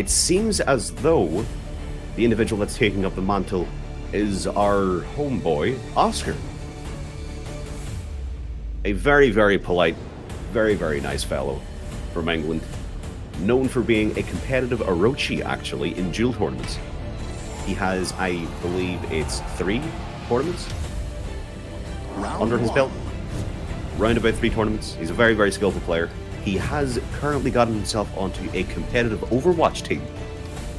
It seems as though the individual that's taking up the mantle is our homeboy, Oscar. A very, very polite, very, very nice fellow from England. Known for being a competitive Orochi, actually, in duel tournaments. He has, I believe it's 3 tournaments under his belt. Round about 3 tournaments. He's a very, very skillful player. He has currently gotten himself onto a competitive Overwatch team,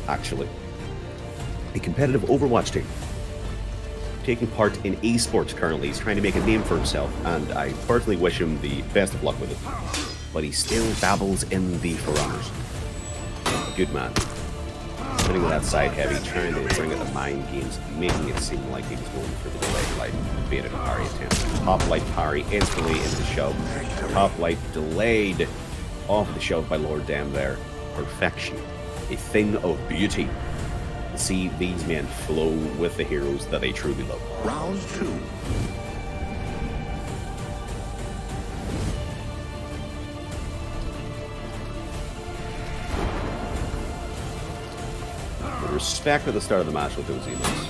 actually. A competitive Overwatch team. Taking part in esports currently. He's trying to make a name for himself, and I personally wish him the best of luck with it. But he still dabbles in the Forerunners. A good man. Putting with that side heavy, trying to bring it to mind games, making it seem like he was going for the delayed light, beta parry attempt. Top light parry instantly into the shove. Top light delayed off the shove by Lord Dam there. Perfection. A thing of beauty. To see these men flow with the heroes that they truly love. Round 2. Respect at the start of the match with those emotes.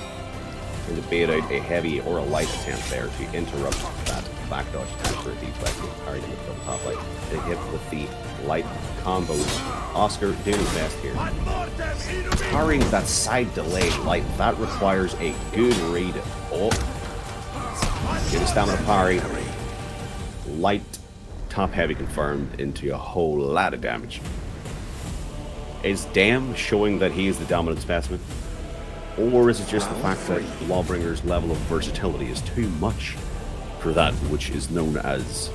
Trying to bait out a heavy or a light attempt there to interrupt that back dodge attempt for a deflect. Parry him with the top light. They hit with the light combos. Oscar doing his best here. Parrying that side delay light, that requires a good read. Oh. Get a stamina parry. Light top heavy confirmed into a whole lot of damage. Is Dam showing that he is the dominant specimen? Or is it just the fact that Lawbringer's level of versatility is too much for that which is known as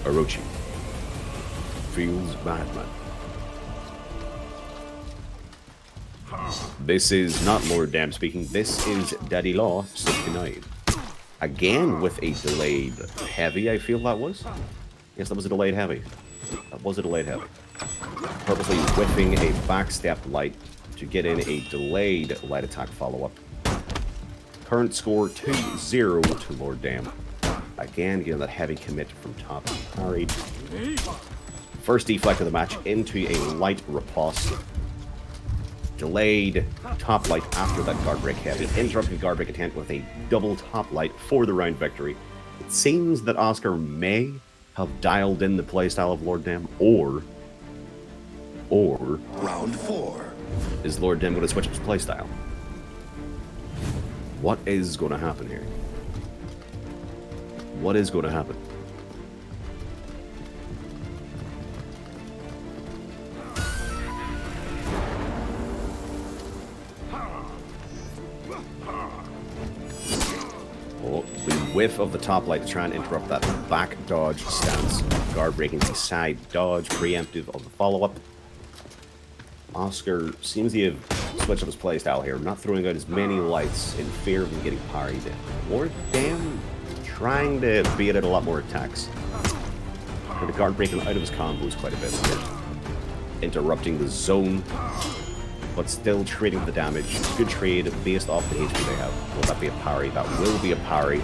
Orochi? Feels bad, man. This is not Lord Dam speaking, this is Daddy Law 69. Again with a delayed heavy, I feel that was. Yes, that was a delayed heavy. That was a delayed heavy. Purposely whipping a backstep light to get in a delayed light attack follow-up. Current score 2-0 to Lord Dam. Again, getting that heavy commit from top parried. First deflect of the match into a light riposte. Delayed top light after that guard break heavy. Interrupting guard break attempt with a double top light for the round victory. It seems that Oscar may have dialed in the playstyle of Lord Dam, or round 4. Is Lord Dam going to switch up his playstyle? What is going to happen here? What is going to happen? Oh, the whiff of the top light to try and interrupt that back dodge stance. Guard breaking the side dodge, preemptive of the follow-up. Oscar seems to have switched up his playstyle here, not throwing out as many lights in fear of him getting parried in. Lord Dam trying to beat out a lot more attacks. The guard breaking out of his combos quite a bit here. Interrupting the zone, but still trading for the damage. Good trade based off the HP they have. Will that be a parry? That will be a parry.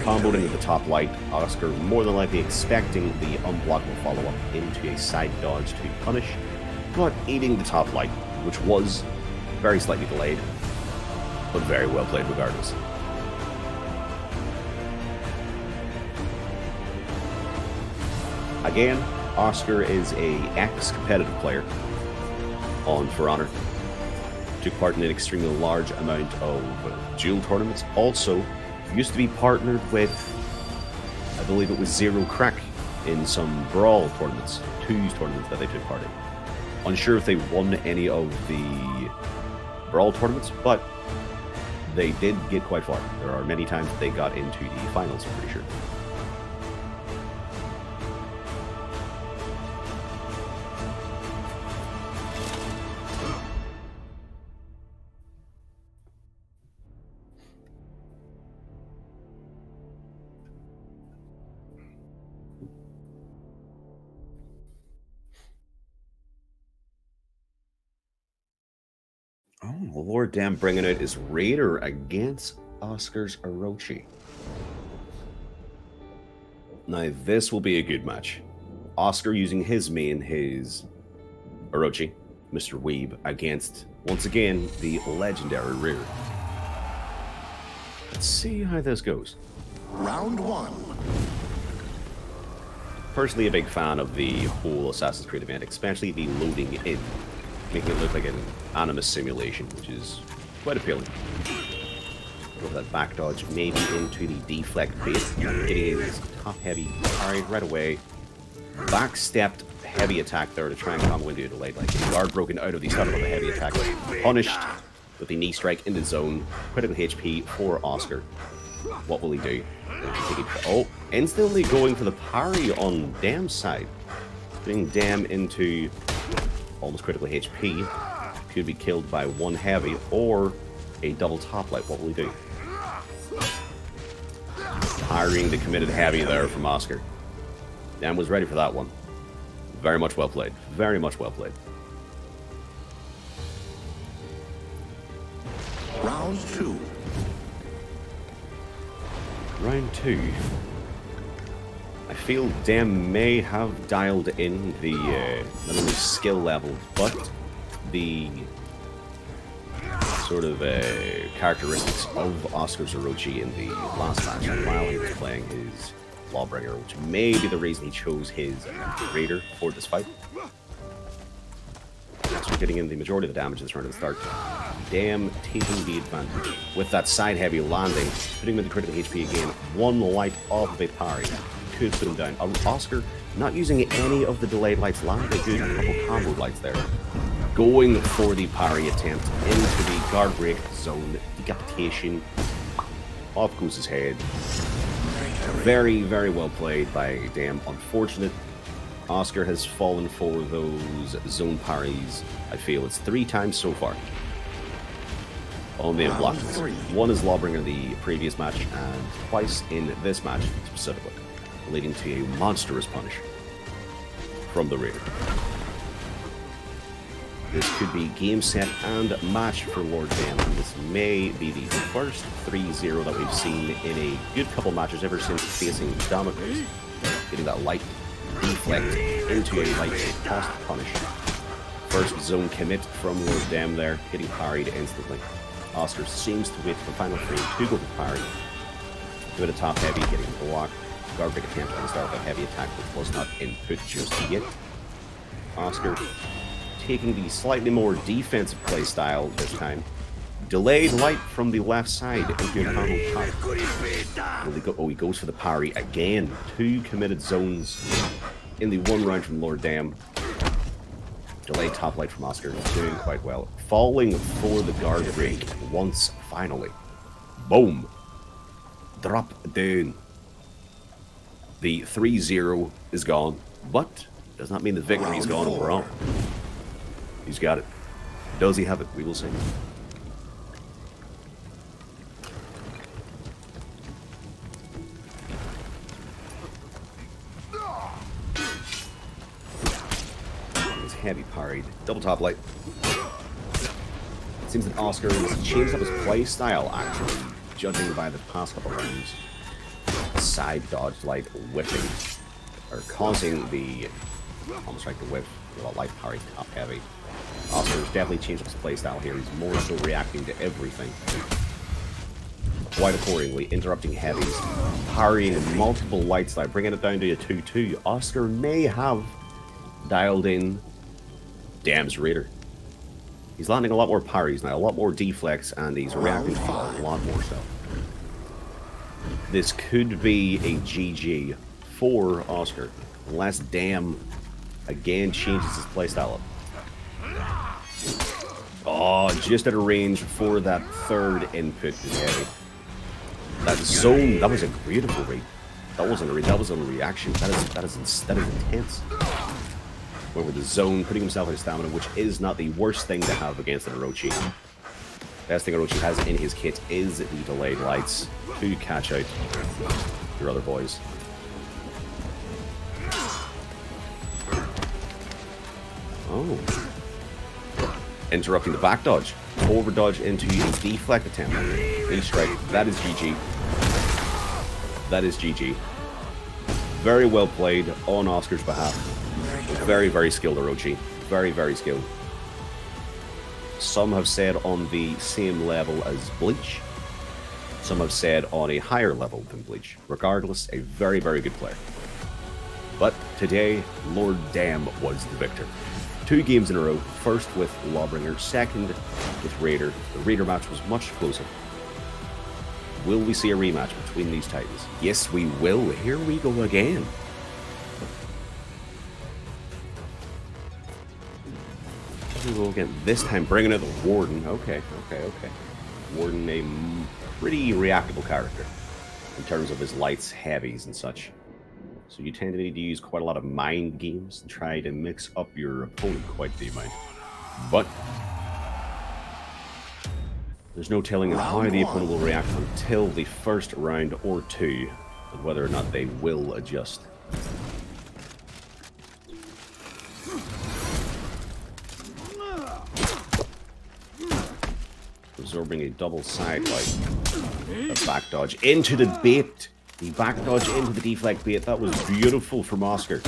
Comboed into the top light. Oscar more than likely expecting the unblockable follow-up into a side dodge to punish, but eating the top light, which was very slightly delayed, but very well played regardless. Again, Oscar is a ex-competitive player on For Honor. Took part in an extremely large amount of duel tournaments. Also, used to be partnered with, I believe it was Zero Crack in some Brawl tournaments, twos tournaments that they took part in. Unsure if they won any of the Brawl tournaments, but they did get quite far. There are many times that they got into the finals, I'm pretty sure. Oh, Lord Dam bringing out his Raider against Oscar's Orochi. Now, this will be a good match. Oscar using his main, his Orochi, Mr. Weeb against, once again, the legendary rear. Let's see how this goes. Round 1. Personally, a big fan of the whole Assassin's Creed event, especially the loading in, making it look like an animus simulation, which is quite appealing. Go for that back dodge, maybe into the deflect base, getting his top heavy parry right away. Backstepped heavy attack there to try and combo into a delayed, like guard broken out of the start of a heavy attack, punished with the knee strike into zone, critical HP for Oscar. What will he do? Oh, instantly going for the parry on Dam's side. Putting Dam into almost critical HP. Could be killed by one heavy or a double top light. What will he do? Parrying the committed heavy there from Oscar. Dam was ready for that one. Very much well played. Very much well played. Round 2. Round 2. I feel Dem may have dialed in the not only skill level, but the sort of characteristics of Oscar Orochi in the last match while he was playing his Lawbringer, which may be the reason he chose his Raider for this fight. Oscar getting in the majority of the damage this round at the start. Dam taking the advantage with that side heavy landing, putting him in the critical HP again. One light of a parry could put him down. Oscar not using any of the delayed lights, landed a good couple combo lights there. Going for the parry attempt into the guard break zone, decapitation. Off goes his head. Very, very well played by Dam. Unfortunate. Oscar has fallen for those zone parries. I feel it's 3 times so far. Only in blocked. One is Lawbringer the previous match, and twice in this match specifically, leading to a monstrous punish from the Raider. This could be game, set, and match for Lord Dam. This may be the first 3-0 that we've seen in a good couple matches ever since facing Damocles. Getting that light deflect into a light cost punish. First zone commit from Lord Dam there, getting parried instantly. Oscar seems to wait for the final frame to go for parry. Give it a top heavy, getting blocked. Guard break attempt on the start of a heavy attack, which was not input just yet. Oscar taking the slightly more defensive play style this time. Delayed light from the left side into a combo top. Will he go? Oh, he goes for the parry again. 2 committed zones in the 1 round from Lord Dam. Delayed top light from Oscar, doing quite well. Falling for the guard break once finally. Boom. Drop down. The 3-0 is gone, but does not mean the victory is gone overall. He's got it. Does he have it? We will see. He's heavy parried. Double top light. It seems that Oscar has changed up his play style, actually, judging by the past couple rounds. Side dodge light whipping, or causing the almost like the whip with a light parry top heavy. Oscar's definitely changed his playstyle here. He's more so reacting to everything. Quite accordingly, interrupting heavies, parrying multiple lights, like bringing it down to a 2-2. Oscar may have dialed in Dam's Raider. He's landing a lot more parries now, a lot more deflects, and he's reacting to a lot more stuff. This could be a GG for Oscar, unless Dam again changes his playstyle up. Oh, just at a range for that third input is heavy. That zone, that was a beautiful read. That wasn't a read, that was a reaction. That is intense. Went with the zone, putting himself in stamina, which is not the worst thing to have against an Orochi. Best thing Orochi has in his kit is the delayed lights to catch out your other boys. Oh. Interrupting the back dodge. Forward dodge into a deflect attempt. Knee strike. That is GG. That is GG. Very well played on Oscar's behalf. Very, very skilled Orochi. Very, very skilled. Some have said on the same level as Bleach. Some have said on a higher level than Bleach. Regardless, a very, very good player. But today, Lord Damn was the victor. 2 games in a row, first with Lawbringer, second with Raider. The Raider match was much closer. Will we see a rematch between these titans? Yes, we will. Here we go again. Here we go again. This time, bringing in the Warden. Okay. Warden, a pretty reactable character in terms of his lights, heavies, and such. So you tend to need to use quite a lot of mind games and try to mix up your opponent quite the amount. But there's no telling how the opponent will react until the first round or 2, and whether or not they will adjust. Absorbing a double side light. A back dodge into the bait. The back dodge into the deflect bait. That was beautiful from Oscar.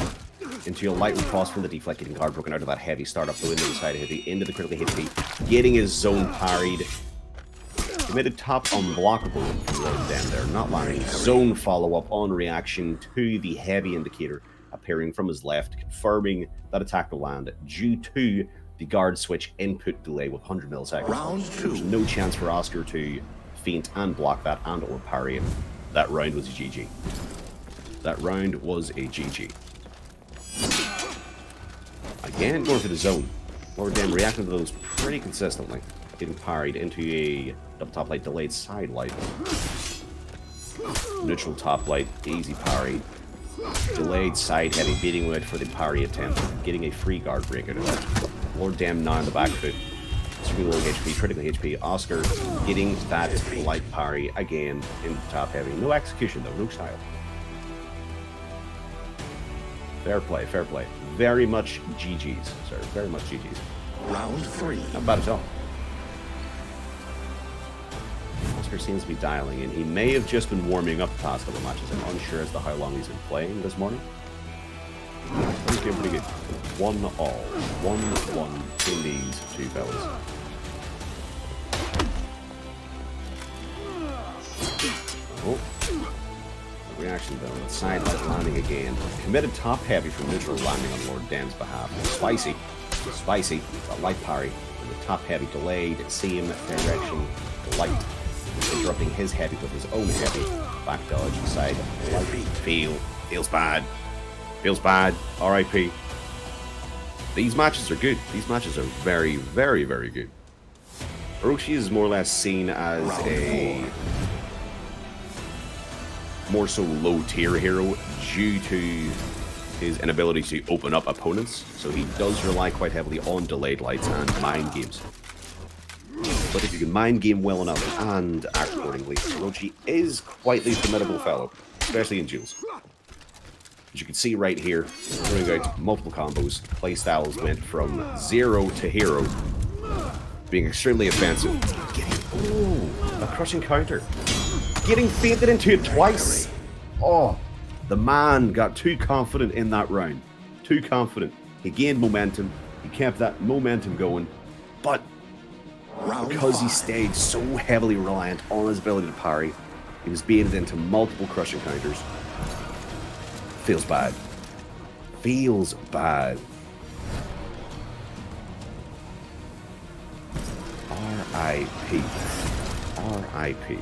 Into a light riposte from the deflect, getting guard broken out of that heavy start up the window side heavy into the critical HP, getting his zone parried. Committed top unblockable from Lord Damn there, not landing. Zone follow up on reaction to the heavy indicator appearing from his left, confirming that attack will land due to the guard switch input delay with 100 milliseconds. Round 2. There's no chance for Oscar to feint and block that and or parry it. That round was a GG. That round was a GG. Again, going for the zone. Lord Damn reacting to those pretty consistently. Getting parried into a double top light, delayed side light. Neutral top light, easy parry. Delayed side heavy, beating out for the parry attempt. Getting a free guard break out of that. Lord Damn now in the back foot. Screw low HP, critical HP. Oscar getting that light parry again into top heavy. No execution though, no style. Fair play, fair play. Very much GG's, sir. Very much GG's. Round 3. Not bad at all. Oscar seems to be dialing in. He may have just been warming up the past couple of matches. I'm unsure as to how long he's been playing this morning. He's doing pretty good. 1-all. 1-1 between these two fellas. Oh. Reaction though. The side light landing again. Committed top heavy from neutral landing on Lord Dam's behalf. Spicy. Spicy. A light parry. And the top heavy delayed. Same direction. Light. Interrupting his heavy with his own heavy. Back dodge. Side. Light. Feels bad. Feels bad. RIP. These matches are good. These matches are very, very, very good. Orochi is more or less seen as a more so low tier hero due to his inability to open up opponents. So he does rely quite heavily on delayed lights and mind games. But if you can mind game well enough and act accordingly, Orochi is quite the formidable fellow, especially in duels. As you can see right here, throwing out multiple combos, playstyles went from 0 to hero, being extremely offensive. A crushing counter. Getting feinted into it twice. Oh, the man got too confident in that round. Too confident. He gained momentum. He kept that momentum going. But because he stayed so heavily reliant on his ability to parry, he was baited into multiple crushing counters. Feels bad. Feels bad. R.I.P. R.I.P.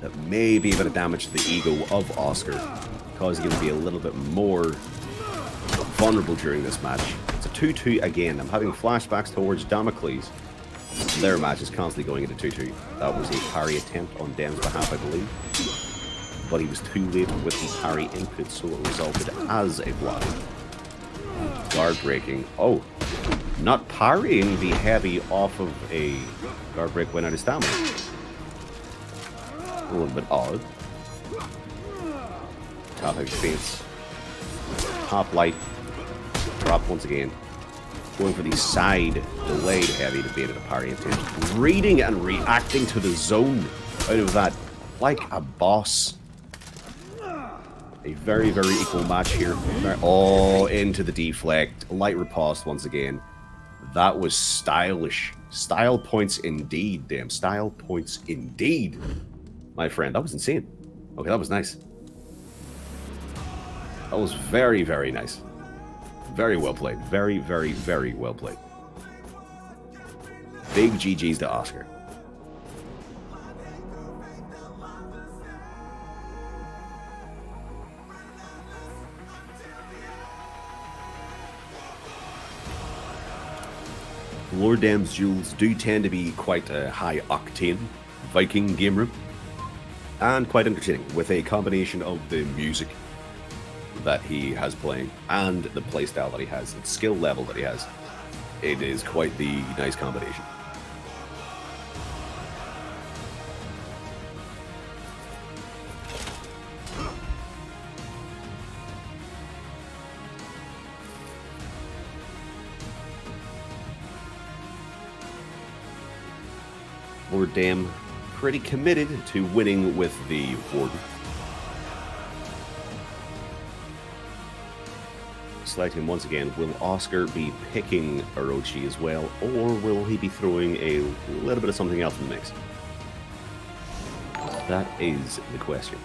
That may be a bit of damage to the ego of Oscar, causing him to be a little bit more vulnerable during this match. It's a 2-2 again. I'm having flashbacks towards Damocles. Their match is constantly going into 2-2. That was a parry attempt on Dem's behalf, I believe. But he was too late with the parry input, so it resulted as a block. Guard breaking. Oh, not parrying the heavy off of a guard break when out of stamina. A little bit odd. Top heavy feints. Top light. Drop once again. Going for the side delayed heavy to bait at a parry attempt. Reading and reacting to the zone out of that like a boss. A very, very equal match here. Oh, into the deflect. Light riposte once again. That was stylish. Style points indeed, damn. Style points indeed. My friend, that was insane. Okay, that was nice. That was very, very nice. Very well played. Very, very, very well played. Big GG's to Oscar. Lord Dam's duels do tend to be quite a high-octane Viking game room, and quite entertaining, with a combination of the music that he has playing and the playstyle that he has, the skill level that he has. It is quite the nice combination. Lord Dam pretty committed to winning with the Warden. Selecting once again, will Oscar be picking Orochi as well, or will he be throwing a little bit of something else in the mix? That is the question.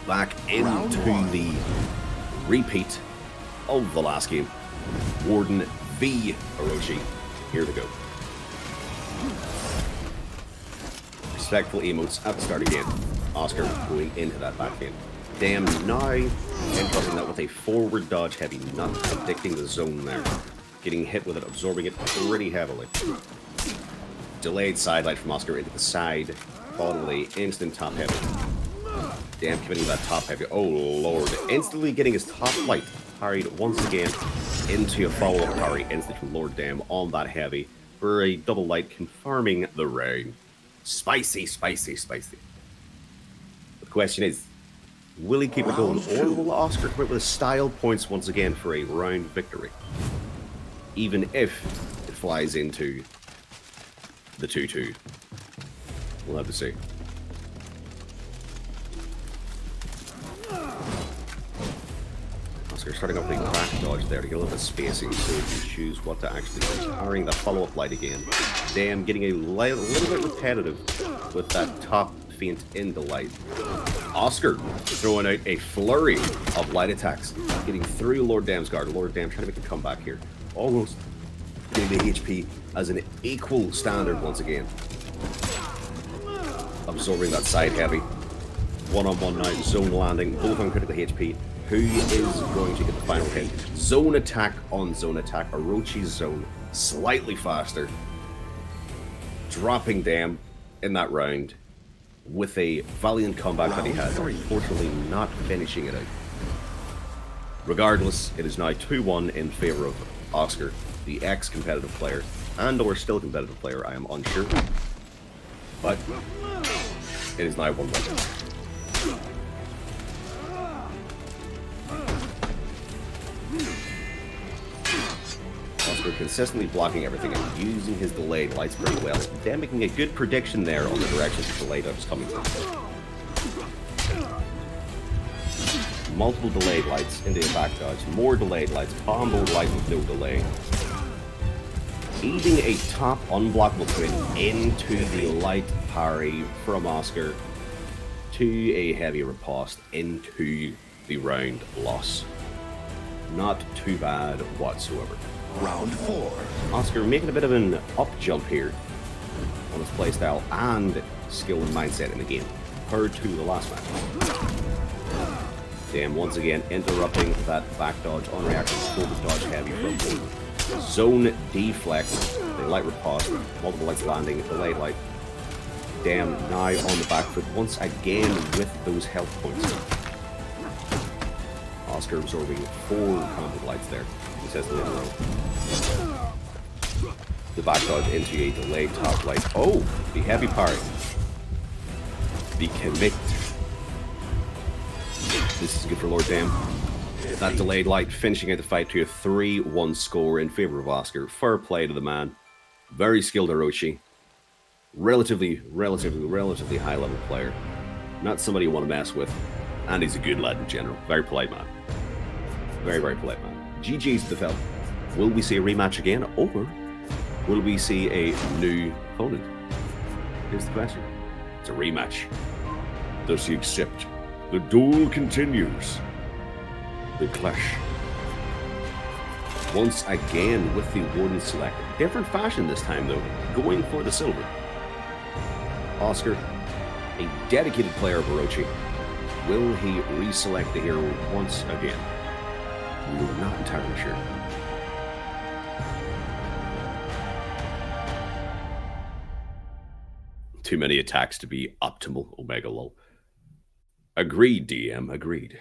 Back into the repeat of the last game. Warden v Orochi. Here to go. Respectful emotes at the start again. Oscar going into that backhand. Damn, now interrupting that with a forward dodge heavy, not predicting the zone there. Getting hit with it, absorbing it pretty heavily. Delayed side light from Oscar into the side, followed with a instant top heavy. Damn, committing that top heavy. Oh lord. Instantly getting his top light parried once again into a follow-up parry instant from Lord Dam on that heavy for a double light, confirming the round. Spicy, spicy, spicy. The question is, will he keep it going, or will Oscar quit with style points once again for a round victory? Even if it flies into the 2-2. We'll have to see. Oscar starting off with a back dodge there to get a little bit of spacing so he can choose what to actually do. Carrying that follow-up light again. Damn, getting a little bit repetitive with that top feint in the light. Oscar throwing out a flurry of light attacks, getting through Lord Dam's guard. Lord Dam trying to make a comeback here. Almost getting the HP as an equal standard once again. Absorbing that side heavy. One-on-one now, zone landing, both on critical HP. Who is going to get the final hit? Zone attack on zone attack. Orochi's zone slightly faster. Dropping Dam in that round with a valiant comeback that he had, unfortunately not finishing it out. Regardless, it is now 2-1 in favor of Oscar, the ex-competitive player, and or still competitive player, I am unsure. But it is now 1-1. Oscar consistently blocking everything and using his delayed lights pretty well, then making a good prediction there on the direction the delayed light was coming from. Multiple delayed lights into a back dodge, more delayed lights, combo light with no delay. Eating a top unblockable twin into the light parry from Oscar to a heavy riposte into the round loss. Not too bad whatsoever. Round 4. Oscar making a bit of an up jump here on his playstyle and skill and mindset in the game compared to the last match. Damn, once again interrupting that back dodge, unreactive forward dodge heavy from Warden. Zone deflect, the light riposte, multiple lights landing, delayed light. Damn, now on the back foot once again with those health points. Oscar absorbing 4 combo lights there. He says in a row. The back dodge into a delayed top light. Oh, the heavy parry. The commit. This is good for Lord Dam. That delayed light finishing out the fight to a 3-1 score in favor of Oscar. Fair play to the man. Very skilled Orochi. Relatively high level player. Not somebody you want to mess with. And he's a good lad in general. Very polite man. Very polite man. GG's to the fella. Will we see a rematch again, or will we see a new opponent? Here's the question. It's a rematch. Does he accept? The duel continues. The clash. Once again with the Warden select. Different fashion this time though. Going for the silver. Oscar, a dedicated player of Orochi. Will he reselect the hero once again? We're not entirely sure. Too many attacks to be optimal, Omega lol. Agreed, DM, agreed.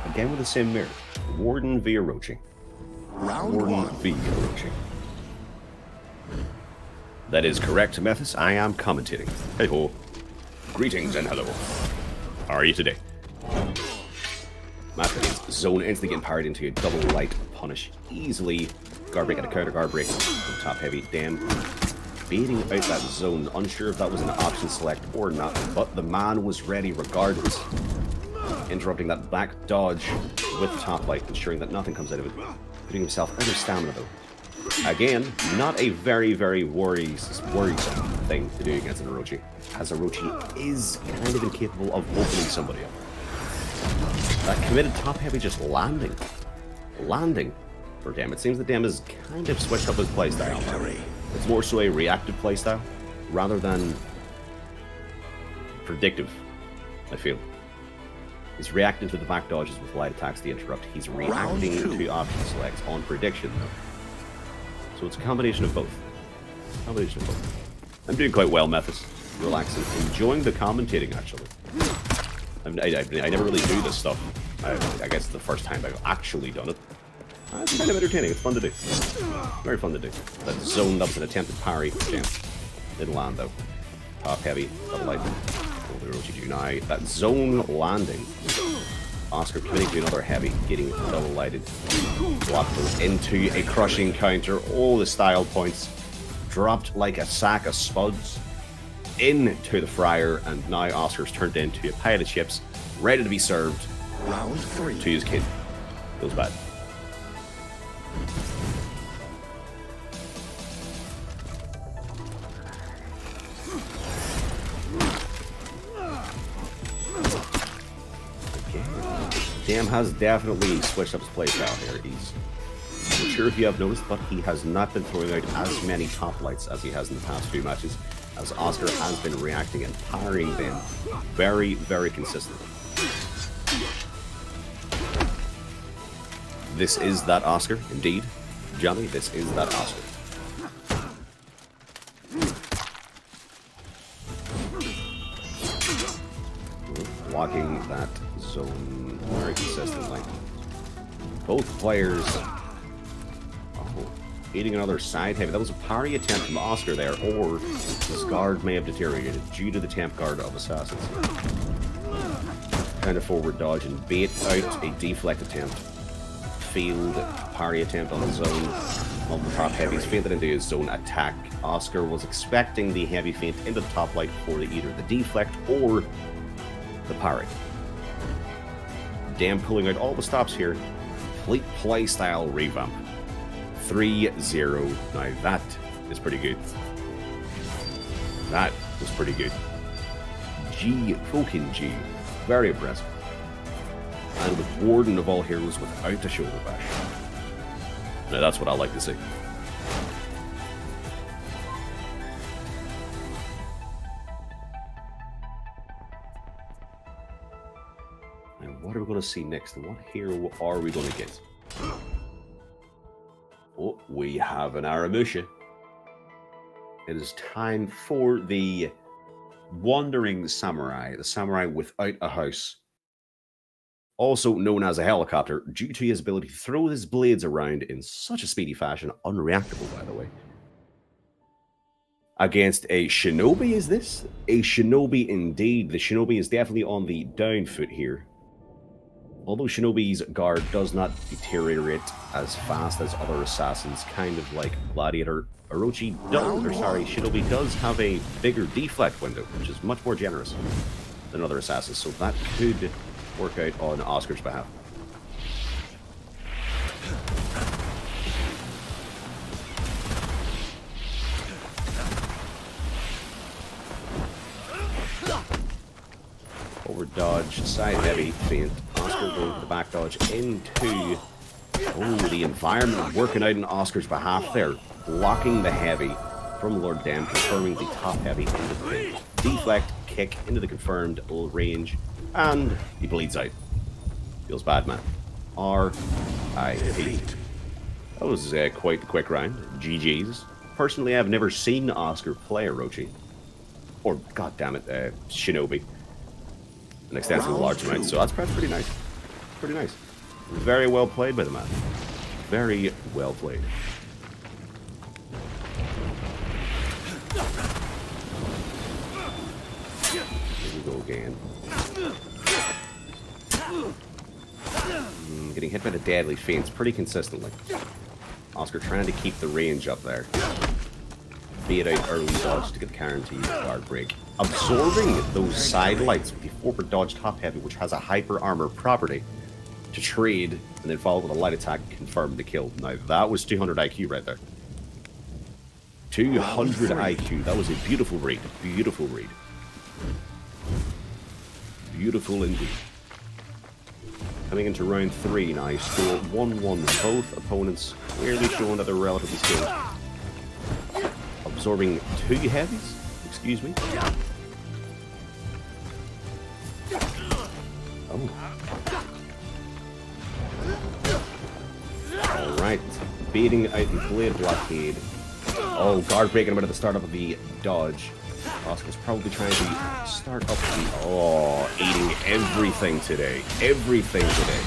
Again with the same mirror. Warden v Orochi. Round Warden 1. v Orochi. That is correct, Methus. I am commentating. Hey ho. Greetings and hello. How are you today? Mathis zone instantly getting powered into a double light punish easily. Guard break and a counter guard break from top heavy. Damn. Baiting out that zone. Unsure if that was an option select or not, but the man was ready regardless. Interrupting that back dodge with top light, ensuring that nothing comes out of it. Putting himself out of stamina though. Again, not a very worrisome thing to do against an Orochi, as Orochi is kind of incapable of opening somebody up. That committed top heavy just landing for Dem. It seems that Dem has kind of switched up his playstyle. It's more so a reactive playstyle rather than predictive, I feel. He's reacting to the back dodges with light attacks to interrupt. He's reacting to option selects on prediction. So it's a combination of both. I'm doing quite well, Methus. Relaxing. Enjoying the commentating, actually. I never really do this stuff. I guess it's the first time I've actually done it. It's kind of entertaining. It's fun to do. Very fun to do. That zone, that was an attempted parry. Damn. Didn't land, though. Top heavy. Double light. Now, that zone landing. Oscar committing to another heavy, getting double lighted. Blocked into a crushing counter. All the style points dropped like a sack of spuds into the fryer, and now Oscar's turned into a pile of chips, ready to be served. Round 3. To his kid. Feels bad. Dam has definitely switched up his playstyle here. He's not sure if you have noticed, but he has not been throwing out as many top lights as he has in the past few matches, as Oscar has been reacting and parrying them very consistently. This is that Oscar, indeed. Johnny, this is that Oscar. Blocking that zone very consistently. Both players eating another side heavy. That was a parry attempt from Oscar there, or his guard may have deteriorated due to the temp guard of Assassins. Kind of forward dodge and bait out a deflect attempt. Failed parry attempt on the zone on the top heavies, fainted into his zone attack. Oscar was expecting the heavy feint into the top light for either the deflect or the parry. Dam pulling out all the stops here. Complete playstyle revamp. 3-0. Now that is pretty good. That is pretty good. Fucking G. Very impressive. And with Warden of all heroes without the shoulder bash. Now that's what I like to see. What are we going to see next? What hero are we going to get? Oh, we have an Aramusha. It is time for the Wandering Samurai, the samurai without a house. Also known as a helicopter, due to his ability to throw his blades around in such a speedy fashion, unreactable by the way. Against a Shinobi, is this? A Shinobi indeed. The Shinobi is definitely on the down foot here. Although Shinobi's guard does not deteriorate as fast as other assassins, kind of like Gladiator, Orochi does, or sorry, Shinobi does have a bigger deflect window, which is much more generous than other assassins, so that could work out on Oscar's behalf. Forward dodge, side heavy, feint. Oscar going for the back dodge into... Oh, the environment working out in Oscar's behalf there. Blocking the heavy from Lord Dam, confirming the top heavy into the feint. Deflect, kick into the confirmed range, and he bleeds out. Feels bad, man. R.I.P. That was quite the quick round. GG's. Personally, I've never seen Oscar play Orochi. Or, goddammit, Shinobi. An extensive large amount, so that's pretty nice. Pretty nice. Very well played by the man. Very well played. Here we go again. Getting hit by the deadly feints pretty consistently. Oscar trying to keep the range up there. Bait out early dodge to get guaranteed guard break. Absorbing those side lights with the forward dodge top heavy, which has a hyper armor property, to trade and then follow with a light attack and confirm the kill. Now that was 200 IQ right there. 200 IQ. That was a beautiful read. Beautiful read. Beautiful indeed. Coming into round 3 now, score 1-1. Both opponents clearly showing that they're relatively skilled. Absorbing 2 heavies. Excuse me. Oh. Alright. Baiting out the blade blockade. Oh, guard breaking him out at the start of the dodge. Oscar's probably trying to start up the... Oh, eating everything today. Everything today.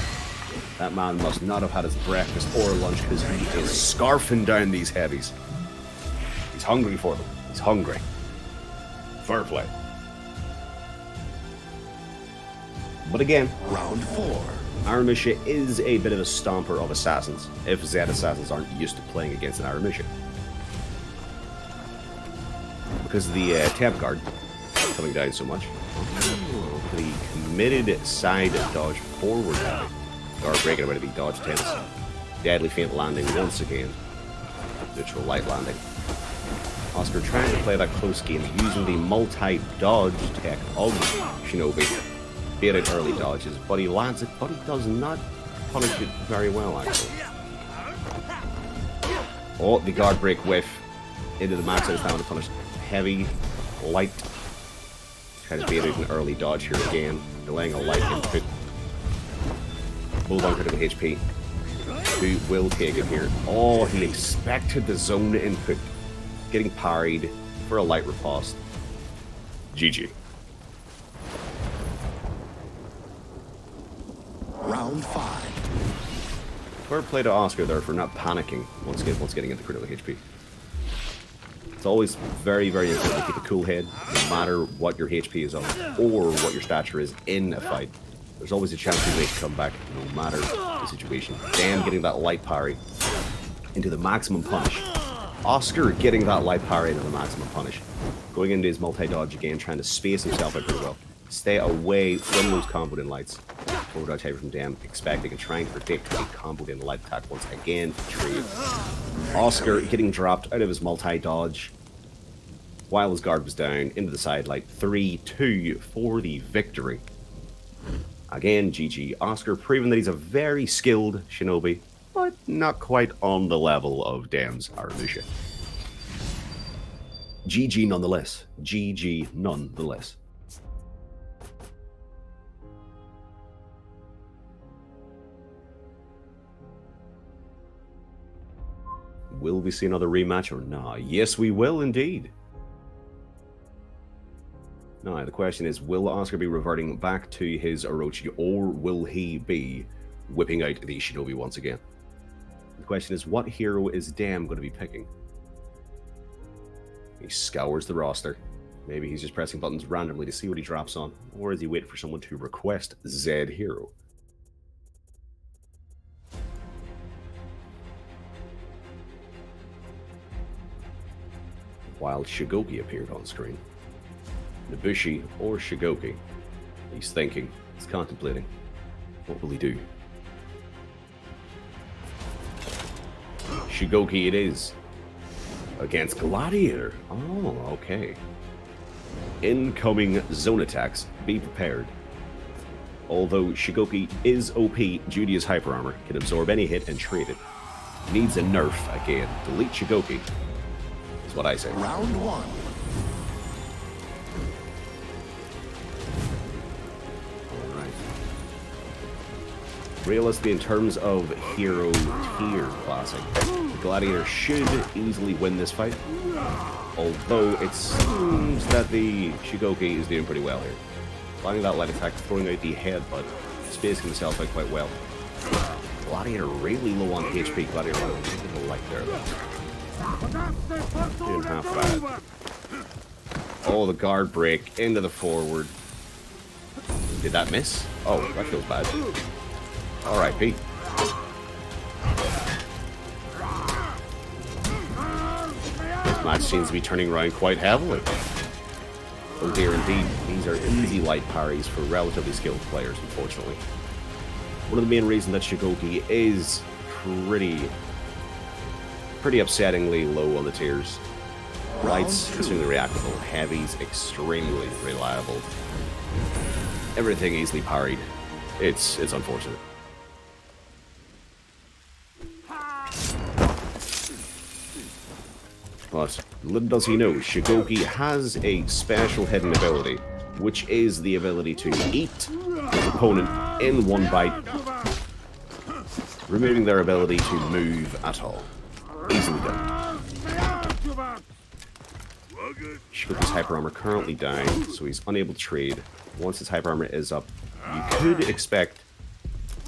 That man must not have had his breakfast or lunch because he is scarfing down these heavies. He's hungry for them. He's hungry. Fair play. But again, Round 4. Aramisha is a bit of a stomper of assassins, if Zed assassins aren't used to playing against an Aramisha. Because of the temp guard coming down so much. The committed side dodge forward now. Guard breaking away to the dodge tense. Deadly feint landing once again. Neutral light landing. Oscar trying to play that close game using the multi-dodge tech of Shinobi. Bait out early dodges, but he lands it, but he does not punish it very well, actually. Oh, the guard break whiff into the max out down to punish heavy, light. Tries to bait out an early dodge here again, delaying a light input. Both on critical HP. Who will take it here? Oh, he expected the zone input. Getting parried for a light riposte. GG. Round 5. Fair play to Oscar there for not panicking once getting into critical HP. It's always very, very important to keep a cool head, no matter what your HP is on or what your stature is in a fight. There's always a chance you make a comeback, no matter the situation. Damn, getting that light parry into the maximum punish. Oscar getting that light parry into the maximum punish. Going into his multi-dodge again, trying to space himself out pretty well. Stay away from those comboed in lights. Forward dodge heavy from Dam, expecting and trying to predict a comboed in light attack once again to trade. Oscar getting dropped out of his multi-dodge while his guard was down into the side light. 3-2 for the victory. Again, GG. Oscar proving that he's a very skilled Shinobi, but not quite on the level of Dam's Aramisha. GG nonetheless. GG nonetheless. Will we see another rematch or not? Yes, we will indeed. Now, the question is, will Oscar be reverting back to his Orochi, or will he be whipping out the Shinobi once again? The question is, what hero is Dam going to be picking? He scours the roster. Maybe he's just pressing buttons randomly to see what he drops on. Or is he waiting for someone to request Z hero? While Shigoki appeared on screen. Nobushi or Shigoki. He's thinking. He's contemplating. What will he do? Shigoki it is. Against Gladiator. Oh, okay. Incoming zone attacks. Be prepared. Although Shigoki is OP due to his hyper armor, can absorb any hit and trade it. Needs a nerf again. Delete Shigoki. Is what I say. Round 1. Realistically, in terms of hero tier classic, the Gladiator should easily win this fight. Although it seems that the Shigoki is doing pretty well here. Finding that light attack, throwing out the headbutt, spacing himself out quite well. Gladiator really low on HP. Gladiator on a little light there though. Doing half bad. Oh, the guard break into the forward. Did that miss? Oh, that feels bad. Alright, Pete. This match seems to be turning around quite heavily. Oh dear, indeed. These are easy light parries for relatively skilled players, unfortunately. One of the main reasons that Shigoki is pretty upsettingly low on the tiers. Lights, extremely reactable. Heavies, extremely reliable. Everything easily parried. It's unfortunate. But little does he know, Shigoki has a special hidden ability, which is the ability to eat his opponent in one bite, removing their ability to move at all. Easily done. Shigoki's hyper armor currently down, so he's unable to trade. Once his hyper armor is up, you could expect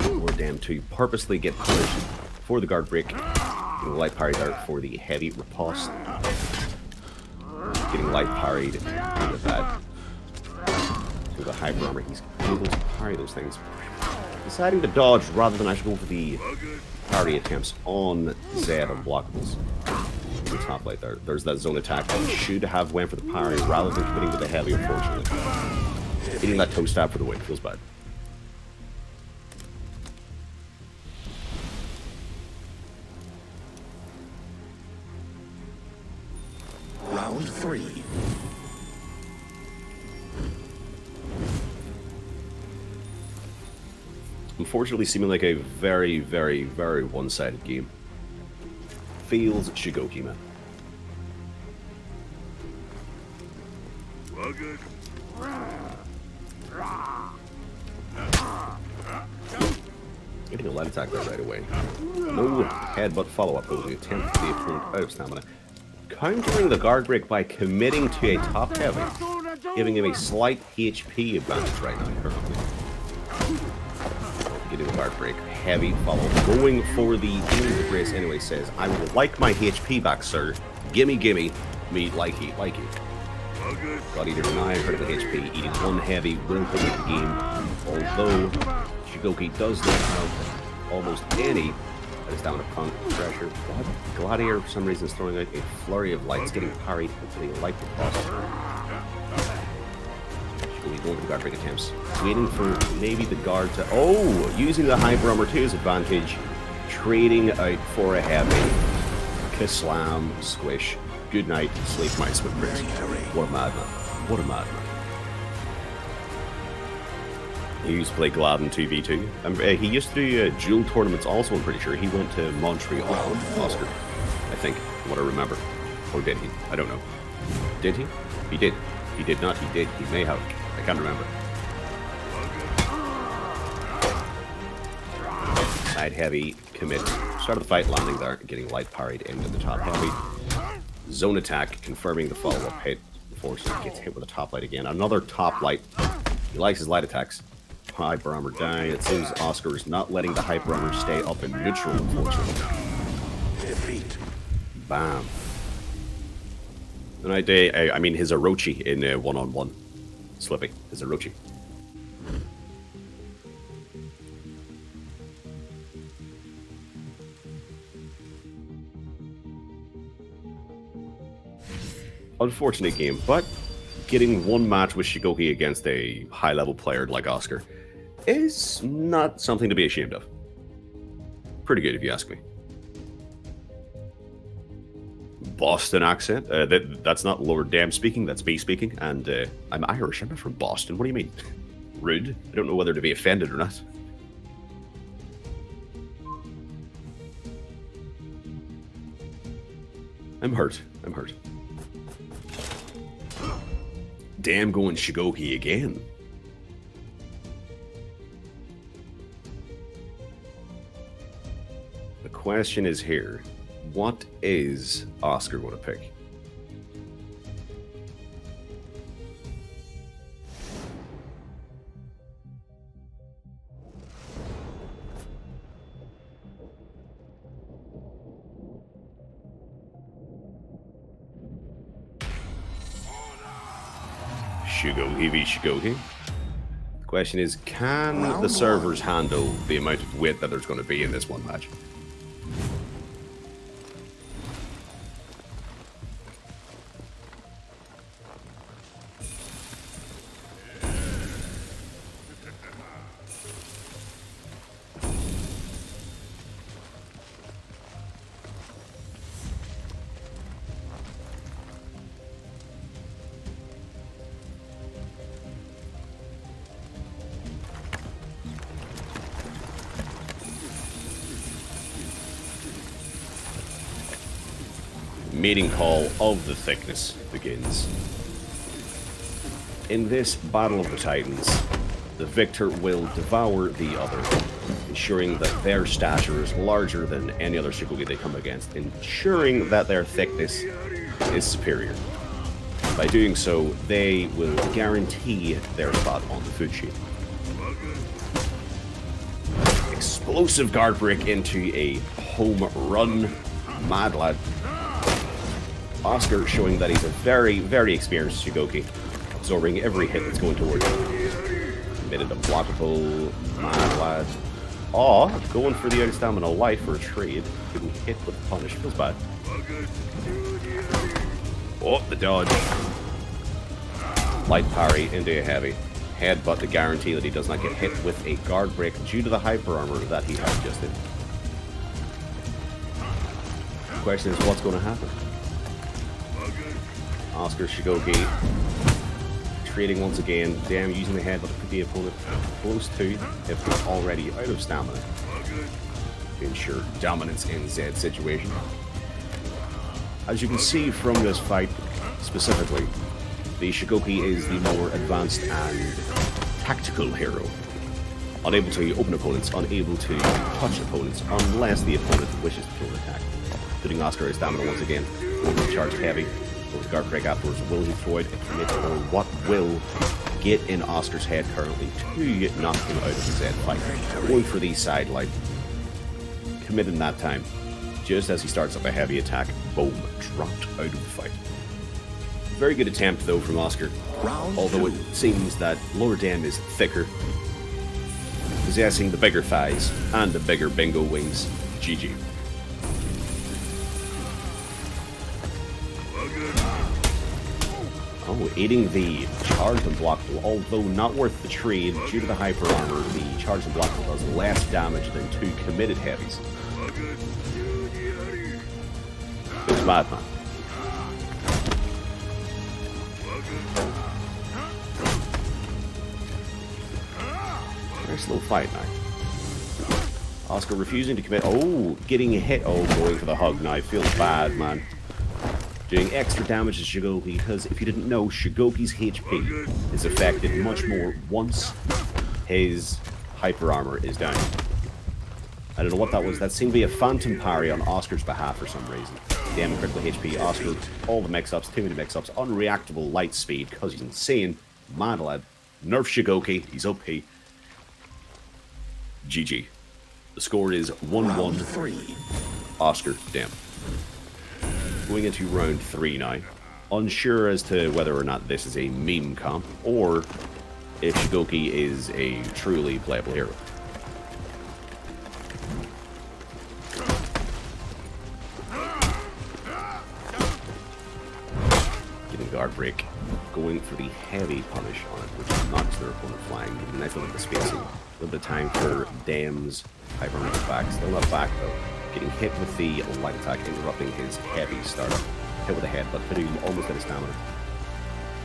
Ordam to purposely get punished for the guard break. Getting light parried out for the heavy riposte. Getting light parried into that. To the hyper armor, he's able to parry those things. Deciding to dodge rather than actually go for the parry attempts on Z unblockables. The top light there. There's that zone attack that should have went for the parry rather than committing to the heavy, unfortunately. Hitting that toe stab for the win feels bad. Round 3. Unfortunately, seeming like a very, very, very one-sided game. Feels Shigoki, man. Getting a light attack there right away. No headbutt follow-up, though. The attempt to the opponent out of stamina. Countering the guard break by committing to a top heavy, giving him a slight HP advantage right now, currently. Getting the guard break, heavy follow, going for the brace anyway, says, I would like my HP back, sir. Gimme, gimme, me likey, likey. Gladiator 900 of HP, eating one heavy, will put the game, although Shigoki does not have almost any. That is down to punk pressure. Gladiator, for some reason, is throwing out a flurry of lights, getting parried into the light riposte. Shigoki going for the guard break attempts. Waiting for maybe the guard to. Oh! Using the hyper armor to his advantage. Trading out for a heavy. Kaslam, squish. Good night, sleep my sweet prince. What a madman. What a madman. He used to play Glad in 2v2. He used to do duel tournaments also, I'm pretty sure. He went to Montreal, Oscar, I think, from what I remember. Or did he? I don't know. Did he? He did. He did not. He did. He may have. I can't remember. Side heavy, commit. Start of the fight, landing there, getting light parried into the top heavy. Zone attack, confirming the follow-up hit. Unfortunately, gets hit with a top light again. Another top light. He likes his light attacks. Hyper armor down. It seems Oscar is not letting the hyper armor stay up in neutral, unfortunately. Defeat. Bam. And I mean his Orochi in one-on-one. Slippy, his Orochi. Unfortunate game, but getting one match with Shigoki against a high-level player like Oscar is not something to be ashamed of. Pretty good, if you ask me. Boston accent. That's not Lord Dam speaking, that's B speaking. And I'm Irish, I'm not from Boston. What do you mean? Rude. I don't know whether to be offended or not. I'm hurt. I'm hurt. Damn, going Shigoki again. The question is here. What is Oscar going to pick? Shigoki v Shigoki. The question is, can the servers handle the amount of weight that there's going to be in this one match? Mating call of the thickness begins. In this Battle of the Titans, the victor will devour the other, ensuring that their stature is larger than any other Shigoki they come against, ensuring that their thickness is superior. By doing so, they will guarantee their spot on the food sheet. Explosive guard break into a home run. Mad lad. Oscar showing that he's a very, very experienced Shigoki, absorbing every hit that's going towards him. Committed unblockable, mad lad. Aw, going for the out of stamina light for a trade. Couldn't hit with the punish, feels bad. Oh, the dodge. Light parry into a heavy. Headbutt to guarantee that he does not get hit with a guard break due to the hyper armor that he has just did. The question is, what's going to happen? Oscar Shigoki trading once again. Damn, using the head, but it could be opponent close to, if not already out of stamina, to ensure dominance in Zed's situation. As you can see from this fight specifically, the Shigoki is the more advanced and tactical hero. Unable to open opponents, unable to touch opponents unless the opponent wishes to throw an attack. Putting Oscar at stamina once again. Charged heavy. Goes guard break afterwards. Will he throw it? Commit, or what will get in Oscar's head currently to knock him out of the Zed fight? Going for the side light. Committing that time. Just as he starts up a heavy attack, boom, dropped out of the fight. Very good attempt though from Oscar. Although it seems that Lower Dam is thicker, possessing the bigger thighs and the bigger bingo wings. GG. Oh, aiding the charged and blockable, although not worth the trade due to the hyper armor. The charged and blockable does less damage than two committed heavies. It was mad, man. Very slow fight now. Oscar refusing to commit. Oh, getting a hit. Oh, going for the hug now. Feels bad, man. Doing extra damage to Shigoki because if you didn't know, Shigoki's HP is affected much more once his hyper armor is down. I don't know what that was. That seemed to be a phantom parry on Oscar's behalf for some reason. Damn critical HP. Oscar, all the mix-ups, too many mix-ups, unreactable light speed because he's insane. Mad lad. Nerf Shigoki. He's OP. GG. The score is 1-1. Oscar, damn. Going into round 3 now. Unsure as to whether or not this is a meme comp, or if Shigoki is a truly playable hero. Getting guard break, going for the heavy punish on it, which knocks their opponent flying. Getting a nice little bit of spacing. A little bit of time for Dam's Hyper back. Still not back though. Getting hit with the light attack, interrupting his heavy startup. Hit with a headbutt, putting him almost out of stamina.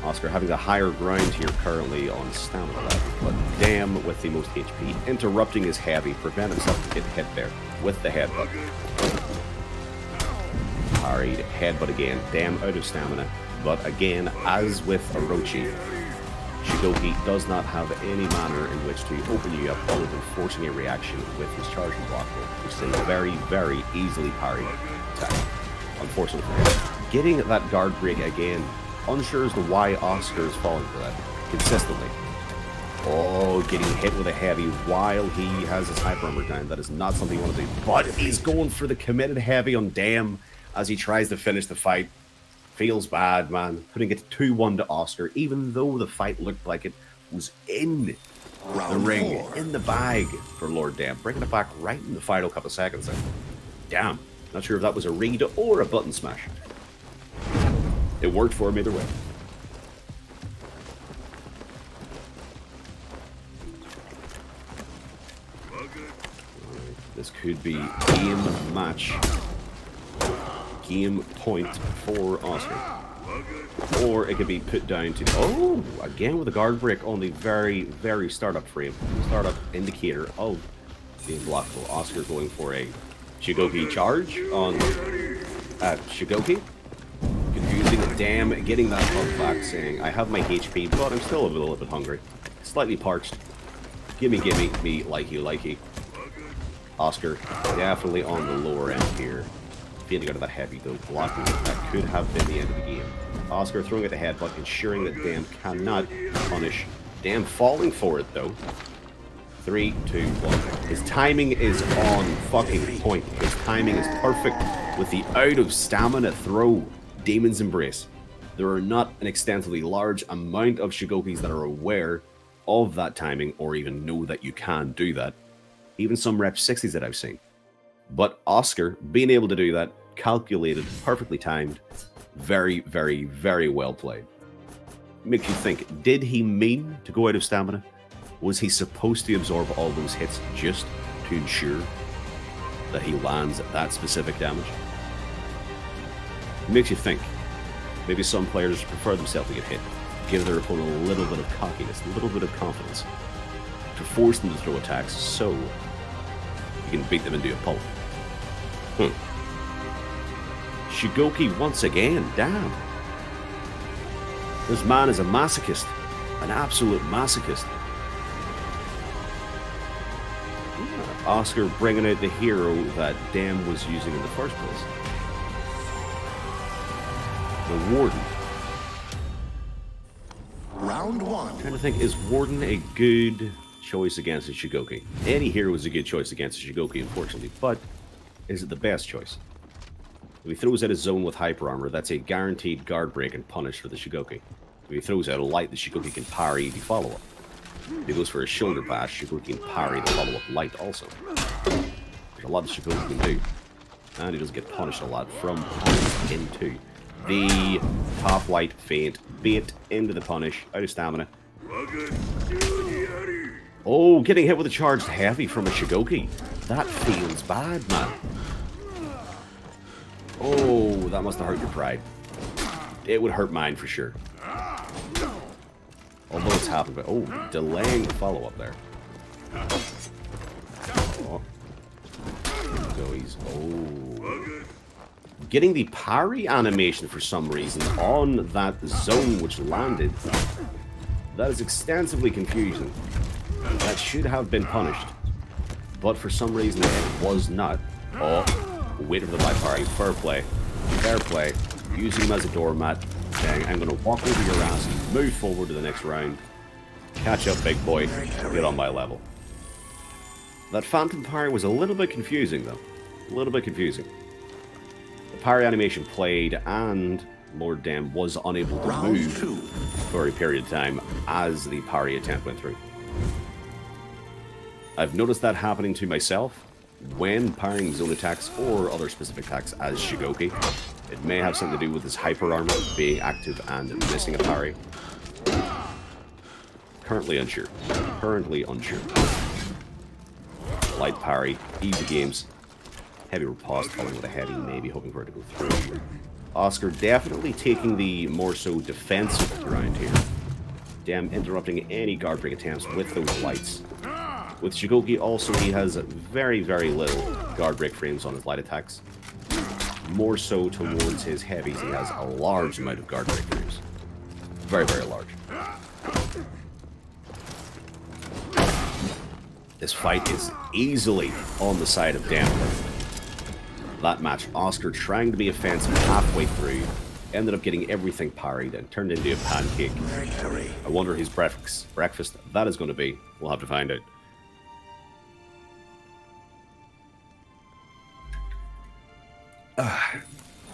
Oscar having the higher ground here currently on stamina level, but Dam with the most HP, interrupting his heavy, prevent himself from getting hit there with the headbutt. Parried, headbutt again, Dam out of stamina, but again, as with Orochi, Shigoki does not have any manner in which to open you up other than forcing a reaction with his charging block, which is a very, very easily parried attack. Unfortunately for him. Getting that guard break again. Unsure as to why Oscar is falling for that consistently. Oh, getting hit with a heavy while he has his hyper armor down. That is not something you want to do. But he's going for the committed heavy on Dam as he tries to finish the fight. Feels bad, man. Putting it 2-1 to Oscar, even though the fight looked like it was in the ring, in the bag for Lord Dam. Bringing it back right in the final couple of seconds there. Damn. Not sure if that was a read or a button smash. It worked for him either way. This could be game match. Game point for Oscar. Or it could be put down to... Oh! Again with a guard break on the very, very startup frame. Startup indicator of being blockable. Oscar going for a Shigoki charge on Shigoki. Confusing Dam, getting that bug back, saying, I have my HP, but I'm still a little bit hungry. Slightly parched. Gimme, me, likey. Oscar, definitely on the lower end here. Feeling out of that heavy, though, blocking it. That could have been the end of the game. Oscar throwing at the headbutt, ensuring that Dam cannot punish. Dam falling for it, though. 3, 2, 1. His timing is on fucking point. His timing is perfect with the out of stamina throw. Demon's Embrace. There are not an extensively large amount of Shigokis that are aware of that timing or even know that you can do that. Even some rep 60s that I've seen. But Oscar, being able to do that, calculated, perfectly timed, very, very, very well played. Makes you think, did he mean to go out of stamina? Was he supposed to absorb all those hits just to ensure that he lands that specific damage? It makes you think. Maybe some players prefer themselves to get hit. Give their opponent a little bit of cockiness, a little bit of confidence. To force them to throw attacks so you can beat them into a pulp. Shigoki once again, damn. This man is a masochist. An absolute masochist. Yeah. Oscar bringing out the hero that Dam was using in the first place. The Warden. Round 1. I'm trying to think, is Warden a good choice against a Shigoki? Any hero is a good choice against a Shigoki, unfortunately, but is it the best choice? If he throws out a zone with hyper armor, that's a guaranteed guard break and punish for the Shigoki. If he throws out a light, the Shigoki can parry the follow-up. If he goes for a shoulder bash, Shigoki can parry the follow-up light also. There's a lot that Shigoki can do. And he doesn't get punished a lot from into the top light feint, bait into the punish, out of stamina. Oh, getting hit with a charged heavy from a Shigoki. That feels bad, man. Oh, that must have hurt your pride. It would hurt mine for sure. Although it's happened, but oh, delaying the follow-up there. Oh. So he's getting the parry animation for some reason on that zone which landed. That is extensively confusing. That should have been punished. But for some reason it was not. Oh, waiting for the by parry. Fair play. Fair play. Using him as a doormat. Saying, I'm going to walk over your ass, move forward to the next round. Catch up, big boy. Get on my level. That Phantom parry was a little bit confusing, though. A little bit confusing. The parry animation played, and Lord Dam was unable to Round move 2. for a period of time as the parry attempt went through. I've noticed that happening to myself when parrying zone attacks or other specific attacks as Shigoki. It may have something to do with his hyper armor being active and missing a parry. Currently unsure. Currently unsure. Light parry, easy games. Heavy riposte, following with a heavy, maybe hoping for it to go through. Oscar definitely taking the more so defensive ground here. Dam interrupting any guard break attempts with those lights. With Shigoki also, he has very, very little guard break frames on his light attacks. More so towards his heavies, he has a large amount of guard break frames. Very, very large. This fight is easily on the side of Dam. That match, Oscar trying to be offensive halfway through, ended up getting everything parried and turned into a pancake. I wonder whose breakfast that is going to be. We'll have to find out.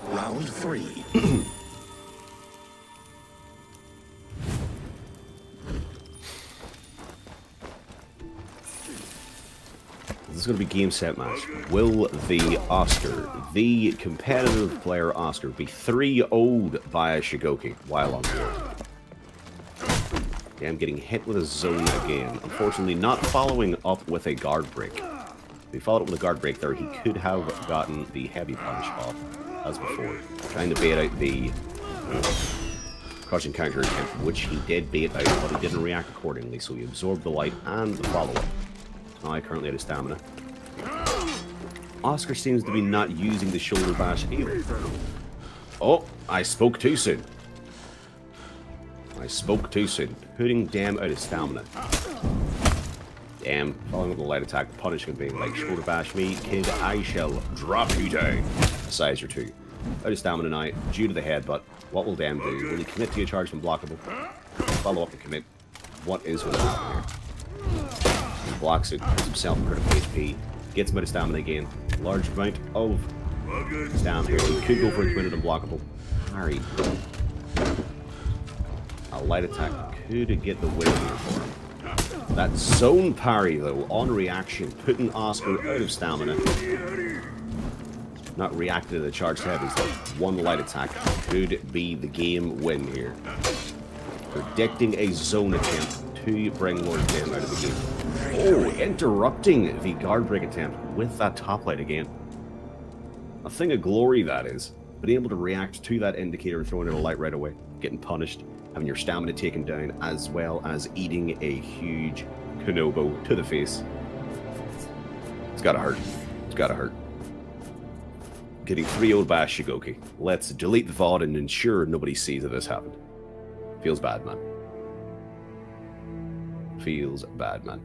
Round 3. This is going to be game, set, match. Will the Oscar, the competitive player Oscar, be 3-0'd by Shigoki while on board? Yeah, I'm getting hit with a zone again. Unfortunately, not following up with a guard break. If he followed up with a guard break there, he could have gotten the heavy punish off, as before. Trying to bait out the crushing counter attempt, which he did bait out, but he didn't react accordingly, so he absorbed the light and the follow-up. Now I currently out of stamina. Oscar seems to be not using the shoulder bash either. Oh, I spoke too soon. I spoke too soon. Putting Dam out of stamina. Dam, following up the light attack, punishment being like, shoulder bash me, kid, I shall drop you down. A size or two. Out of stamina now, due to the headbutt. What will Dam do? Will he commit to a charge from blockable? Follow up and commit. What is going to happen here? He blocks it, puts himself in critical HP, gets him out of stamina again. Large amount of stamina here. He could go for a twin and unblockable. Parry. A light attack could get the win here for him. That zone parry, though, on reaction, putting Oscar out of stamina. Not reacting to the charged heavies, though. One light attack could be the game win here. Predicting a zone attempt to bring Lord Dam out of the game. Oh, interrupting the guard break attempt with that top light again. A thing of glory, that is. Being able to react to that indicator and throwing in a light right away. Getting punished, having your stamina taken down, as well as eating a huge Konobo to the face. It's gotta hurt. It's gotta hurt. Getting 3-0'd by Shigoki. Let's delete the VOD and ensure nobody sees that this happened. Feels bad, man. Feels bad, man.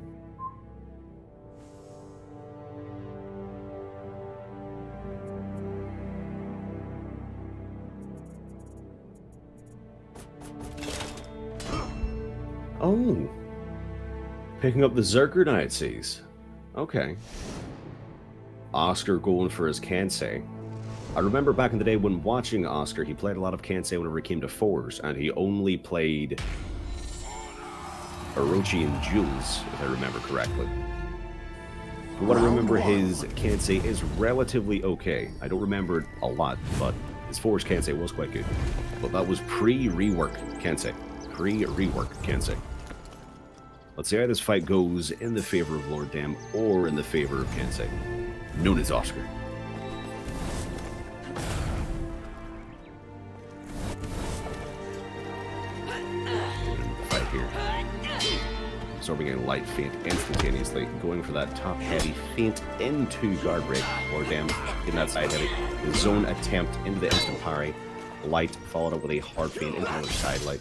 Oh. Picking up the Zerker now, it sees. Okay. Oscar going for his Kensei. I remember back in the day when watching Oscar, he played a lot of Kensei whenever it came to fours, and he only played Orochi and duels, if I remember correctly. From what I remember, his Kensei is relatively okay. I don't remember it a lot, but his fours Kensei was quite good. But that was pre-rework Kensei. Pre-rework Kensei. Let's see how this fight goes in the favor of Lord Dam or in the favor of Kensei, known as Oscar. Fight here. Absorbing a light feint instantaneously, going for that top heavy feint into guard break. Lord Dam getting that side heavy. The zone attempt into the instant parry. Light followed up with a hard feint into another side light.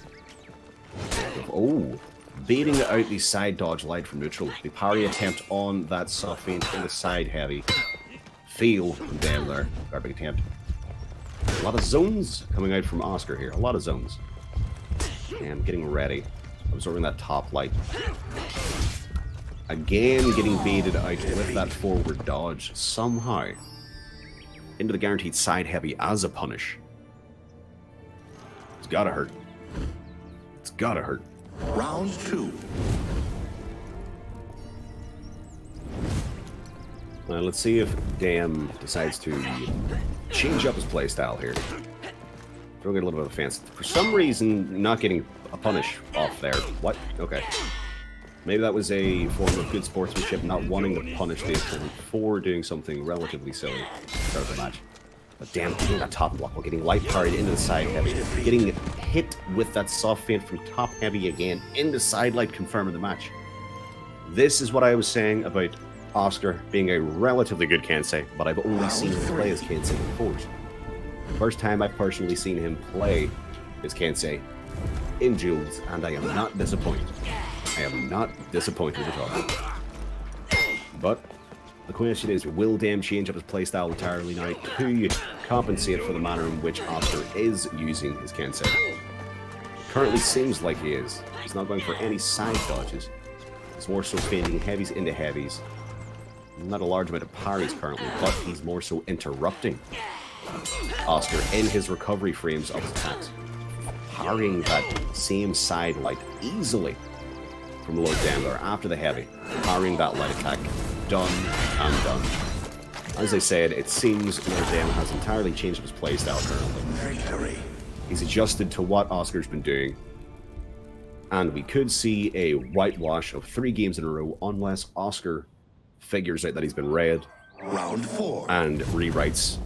Oh, baiting out the side dodge light from neutral. The parry attempt on that soft feint in the side heavy. Fail from Dam there. Guard break attempt. A lot of zones coming out from Oscar here. A lot of zones. And getting ready. Absorbing that top light. Again getting baited out with that forward dodge somehow. Into the guaranteed side heavy as a punish. It's gotta hurt. It's gotta hurt. Round 2. Well, let's see if Dam decides to change up his playstyle here. Throwing it a little bit of offense. For some reason, not getting a punish off there. What? Okay. Maybe that was a form of good sportsmanship, not wanting to punish the opponent for doing something relatively silly at the start of the match. But damn, getting that top block while getting light parried into the side heavy. Getting hit with that soft feint from top heavy again into side light, confirming the match. This is what I was saying about Oscar being a relatively good Kensei, but I've only seen him play as Kensei before. First time I've personally seen him play as Kensei in duels, and I am not disappointed. I am not disappointed at all. But the question is, will Dam change up his playstyle entirely now to compensate for the manner in which Oscar is using his Kensei? Currently seems like he is. He's not going for any side dodges. He's more so feinting heavies into heavies. Not a large amount of parries currently, but he's more so interrupting Oscar in his recovery frames of his attacks. Parrying that same side light easily from Lord Dam there after the heavy. Parrying that light attack. Done and done. As I said, it seems Lord Dam has entirely changed his playstyle currently. He's adjusted to what Oscar's been doing. And we could see a whitewash of 3 games in a row unless Oscar figures out that he's been read. Round 4. And rewrites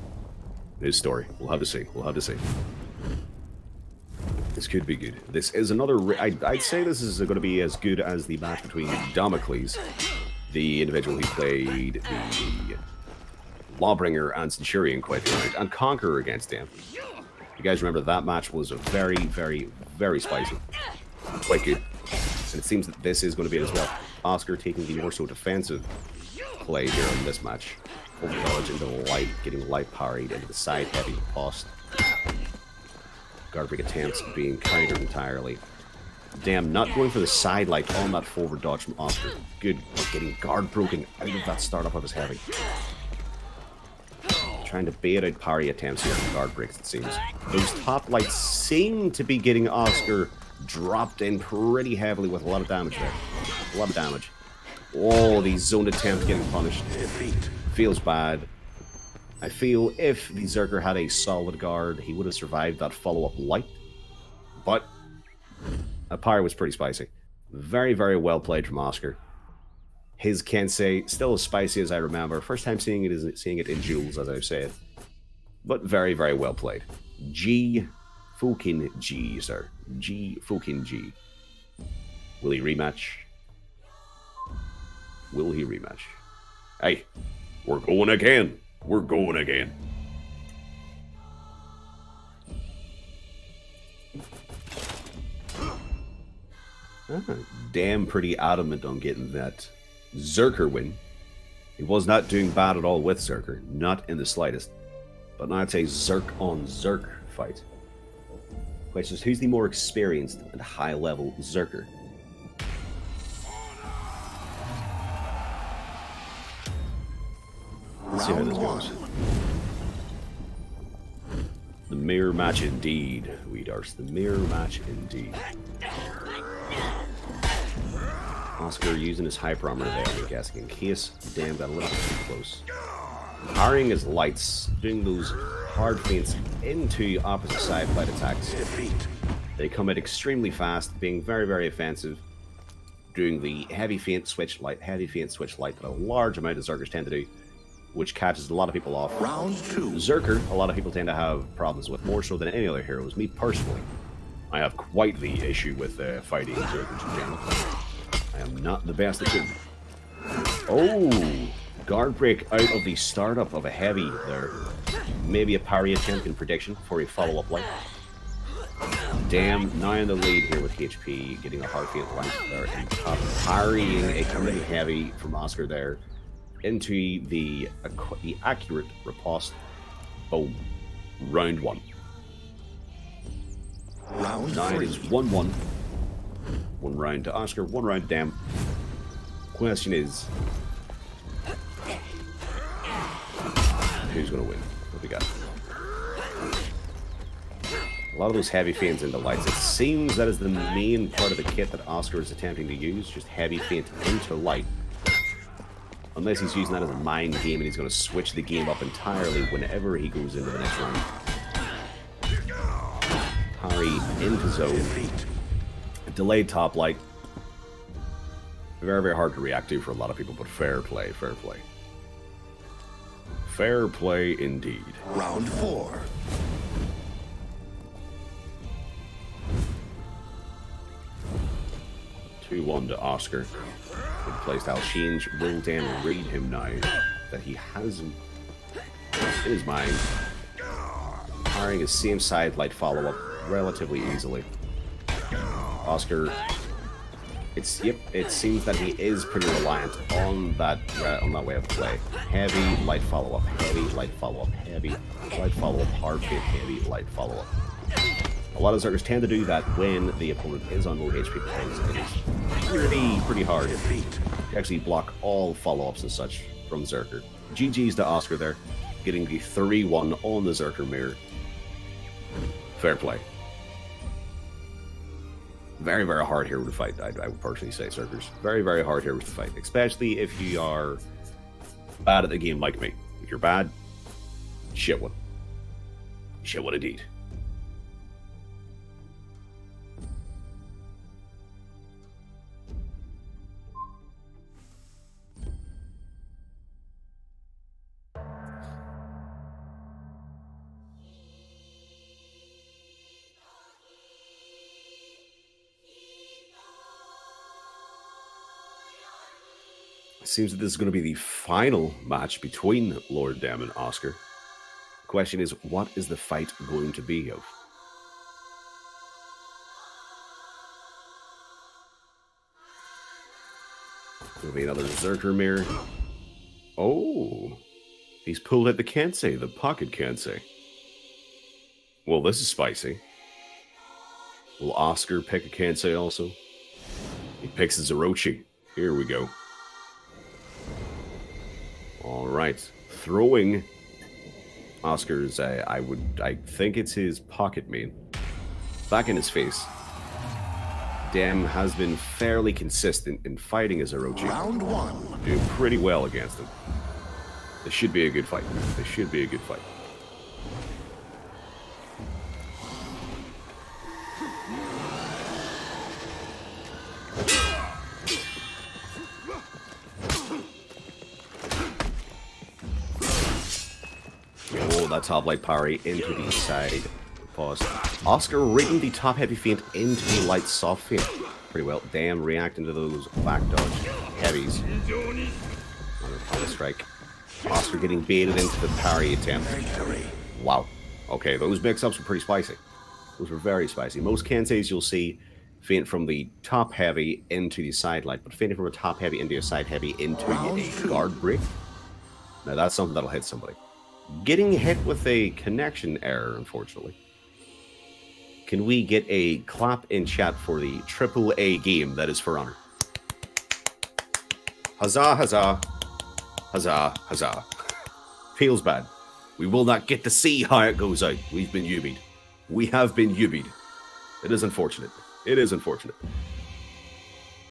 his story. We'll have to see. We'll have to see. This could be good. This is another... I'd say this is going to be as good as the match between Damocles, the individual who played the Lawbringer and Centurion quite the round, and Conqueror against him. You guys remember that match was very, very, very spicy. Quite good. And it seems that this is going to be it as well. Oscar taking the more so defensive play here in this match. Over dodge into the light, getting light parried into the side heavy post. Guard break attempts being countered entirely. Damn, not going for the side light on that forward dodge from Oscar. Good, getting guard broken out of that startup of his heavy. Trying to bait out parry attempts here from guard breaks, it seems. Those top lights seem to be getting Oscar dropped in pretty heavily with a lot of damage there. A lot of damage. Oh, the zoned attempt getting punished. Feels bad. I feel if the Zerker had a solid guard, he would have survived that follow-up light. But a parry was pretty spicy. Very, very well played from Oscar. His Kensei, still as spicy as I remember. First time seeing it is seeing it in duels, as I've said. But very, very well played. G fucking G, sir. G fucking G. Will he rematch? Will he rematch? Hey, we're going again. We're going again. Damn pretty adamant on getting that Zerker win. He was not doing bad at all with Zerker. Not in the slightest. But now it's a Zerk on Zerk fight. Question is, who's the more experienced and high-level Zerker? Let's see how this goes. The mirror match indeed, Weedars. The mirror match indeed. Oscar using his hyper armor there, I'm guessing, in case Dam got a little bit too close. Parrying his lights, doing those hard feints into opposite side light attacks. They come out extremely fast, being very, very offensive. Doing the heavy feint switch light that a large amount of Zerkers tend to do, which catches a lot of people off. Round 2. Zerker, a lot of people tend to have problems with, more so than any other heroes. Me personally, I have quite the issue with fighting Zerkers in general. I am not the best at it. Oh, guard break out of the startup of a heavy there. Maybe a parry attempt in prediction for a follow-up light. Damn, now in the lead here with HP, getting a hard feint light there and parrying a coming heavy from Oscar there into the accurate riposte. Boom. Round 1. Round now 3. it is 1-1. 1 round to Oscar, 1 round to Dam. Question is, who's going to win? What we got? A lot of those heavy feints into lights. It seems that is the main part of the kit that Oscar is attempting to use, just heavy feint into light. Unless he's using that as a mind game and he's going to switch the game up entirely whenever he goes into the next round. Parry into zone. Delayed top light. Very, very hard to react to for a lot of people, but fair play, fair play. Fair play indeed. Round 4. 2-1 to Oscar. Good playstyle change. Will Dan read him now that he has him in his mind. Parrying his same side light follow-up relatively easily. Oscar, it seems that he is pretty reliant on that way of play. Heavy light follow-up, heavy light follow-up, heavy light follow-up, hard feint, heavy light follow-up. A lot of Zerkers tend to do that when the opponent is on low HP because it is pretty hard to actually block all follow-ups and such from Zerker. GG's to Oscar there, getting the 3-1 on the Zerker mirror. Fair play. Very, very hard hero to fight, I would personally say, Zerkers. Very, very hard hero to fight, especially if you are bad at the game like me. If you're bad, shit one. Shit one indeed. It seems that this is going to be the final match between Lord Dem and Oscar. The question is, what is the fight going to be of? There'll be another Zerker mirror. Oh, he's pulled out the Kensei, the pocket Kensei. Well, this is spicy. Will Oscar pick a Kensei also? He picks a Zerochi. Here we go. All right, throwing Oscar's. I think it's his pocket main back in his face. Dem has been fairly consistent in fighting as Orochi. Round 1. Doing pretty well against him. This should be a good fight. This should be a good fight. That top light parry into the side. Pause. Oscar rigging the top heavy feint into the light soft feint. Pretty well. Damn, reacting to those back dodge heavies. Another power strike. Oscar getting baited into the parry attempt. Wow. Okay, those mix-ups were pretty spicy. Those were very spicy. Most Kenseis you'll see feint from the top heavy into the side light, but feinting from a top heavy into a side heavy into a guard break. Now that's something that'll hit somebody. Getting hit with a connection error, unfortunately. Can we get a clap in chat for the AAA game that is For Honor? Huzzah, huzzah. Huzzah, huzzah. Feels bad. We will not get to see how it goes out. We've been yubied. We have been yubied. It is unfortunate. It is unfortunate.